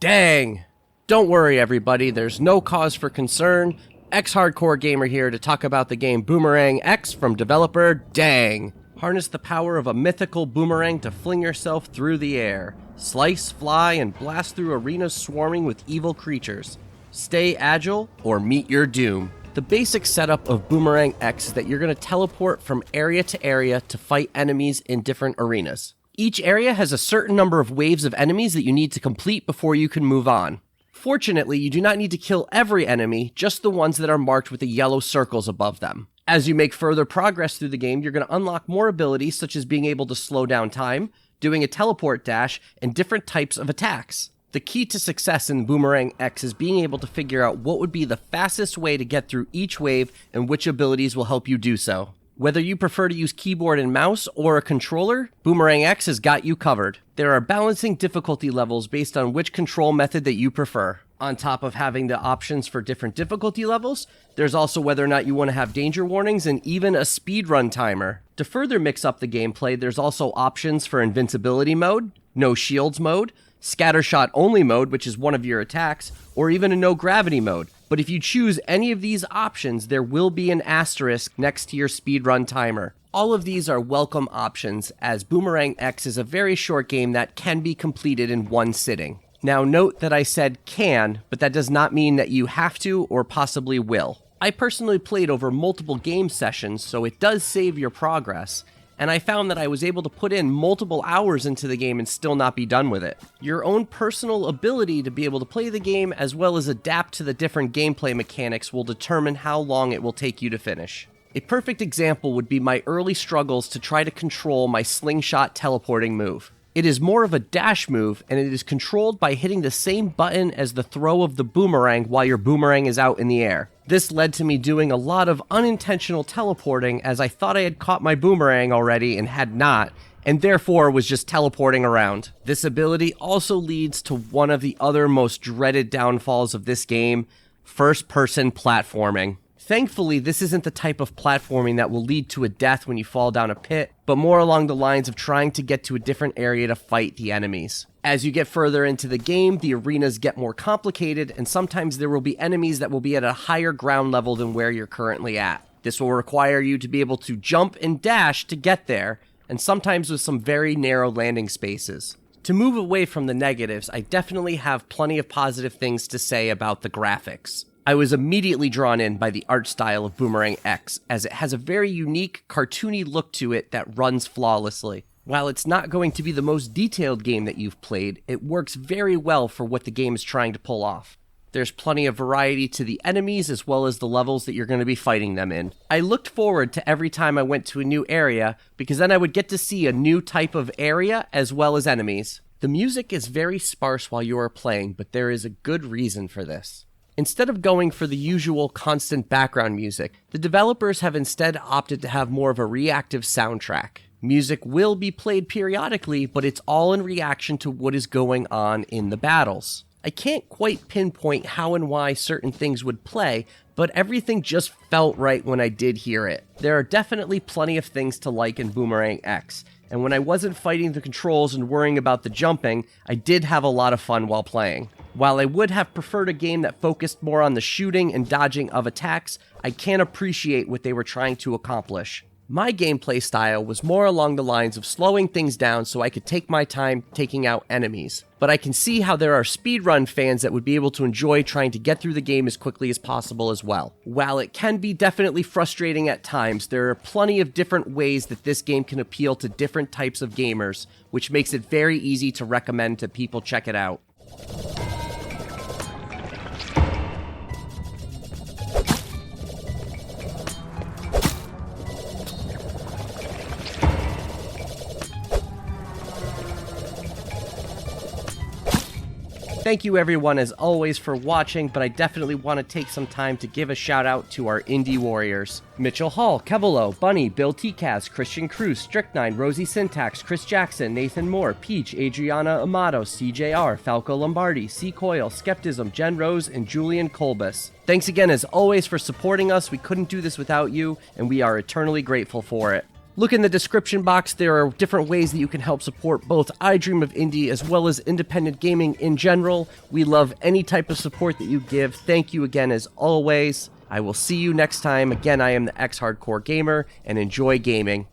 Dang! Don't worry everybody, there's no cause for concern. Ex-hardcore gamer here to talk about the game Boomerang X from developer Dang. Harness the power of a mythical boomerang to fling yourself through the air. Slice, fly, and blast through arenas swarming with evil creatures. Stay agile or meet your doom. The basic setup of Boomerang X is that you're going to teleport from area to area to fight enemies in different arenas. Each area has a certain number of waves of enemies that you need to complete before you can move on. Fortunately, you do not need to kill every enemy, just the ones that are marked with the yellow circles above them. As you make further progress through the game, you're going to unlock more abilities such as being able to slow down time, doing a teleport dash, and different types of attacks. The key to success in Boomerang X is being able to figure out what would be the fastest way to get through each wave and which abilities will help you do so. Whether you prefer to use keyboard and mouse or a controller, Boomerang X has got you covered. There are balancing difficulty levels based on which control method that you prefer. On top of having the options for different difficulty levels, there's also whether or not you want to have danger warnings and even a speedrun timer. To further mix up the gameplay, there's also options for invincibility mode, no shields mode, scattershot only mode, which is one of your attacks, or even a no gravity mode. But if you choose any of these options, there will be an asterisk next to your speedrun timer. All of these are welcome options, as Boomerang X is a very short game that can be completed in one sitting. Now note that I said can, but that does not mean that you have to or possibly will. I personally played over multiple game sessions, so it does save your progress, and I found that I was able to put in multiple hours into the game and still not be done with it. Your own personal ability to be able to play the game as well as adapt to the different gameplay mechanics will determine how long it will take you to finish. A perfect example would be my early struggles to try to control my slingshot teleporting move. It is more of a dash move, and it is controlled by hitting the same button as the throw of the boomerang while your boomerang is out in the air. This led to me doing a lot of unintentional teleporting, as I thought I had caught my boomerang already and had not, and therefore was just teleporting around. This ability also leads to one of the other most dreaded downfalls of this game: first-person platforming. Thankfully, this isn't the type of platforming that will lead to a death when you fall down a pit, but more along the lines of trying to get to a different area to fight the enemies. As you get further into the game, the arenas get more complicated, and sometimes there will be enemies that will be at a higher ground level than where you're currently at. This will require you to be able to jump and dash to get there, and sometimes with some very narrow landing spaces. To move away from the negatives, I definitely have plenty of positive things to say about the graphics. I was immediately drawn in by the art style of Boomerang X, as it has a very unique, cartoony look to it that runs flawlessly. While it's not going to be the most detailed game that you've played, it works very well for what the game is trying to pull off. There's plenty of variety to the enemies as well as the levels that you're going to be fighting them in. I looked forward to every time I went to a new area, because then I would get to see a new type of area as well as enemies. The music is very sparse while you are playing, but there is a good reason for this. Instead of going for the usual constant background music, the developers have instead opted to have more of a reactive soundtrack. Music will be played periodically, but it's all in reaction to what is going on in the battles. I can't quite pinpoint how and why certain things would play, but everything just felt right when I did hear it. There are definitely plenty of things to like in Boomerang X, and when I wasn't fighting the controls and worrying about the jumping, I did have a lot of fun while playing. While I would have preferred a game that focused more on the shooting and dodging of attacks, I can appreciate what they were trying to accomplish. My gameplay style was more along the lines of slowing things down so I could take my time taking out enemies. But I can see how there are speedrun fans that would be able to enjoy trying to get through the game as quickly as possible as well. While it can be definitely frustrating at times, there are plenty of different ways that this game can appeal to different types of gamers, which makes it very easy to recommend to people check it out. Thank you everyone as always for watching, but I definitely want to take some time to give a shout out to our indie warriors. Mitchell Hall, Kevelo, Bunny, Bill Tcaz, Christian Cruz, Strychnine, Rosie Syntax, Chris Jackson, Nathan Moore, Peach, Adriana Amato, CJR, Falco Lombardi, C. Coyle, Skeptism, Jen Rose, and Julian Kolbus. Thanks again as always for supporting us. We couldn't do this without you, and we are eternally grateful for it. Look in the description box. There are different ways that you can help support both I Dream of Indie as well as independent gaming in general. We love any type of support that you give. Thank you again as always. I will see you next time. Again, I am the X Hardcore Gamer, and enjoy gaming.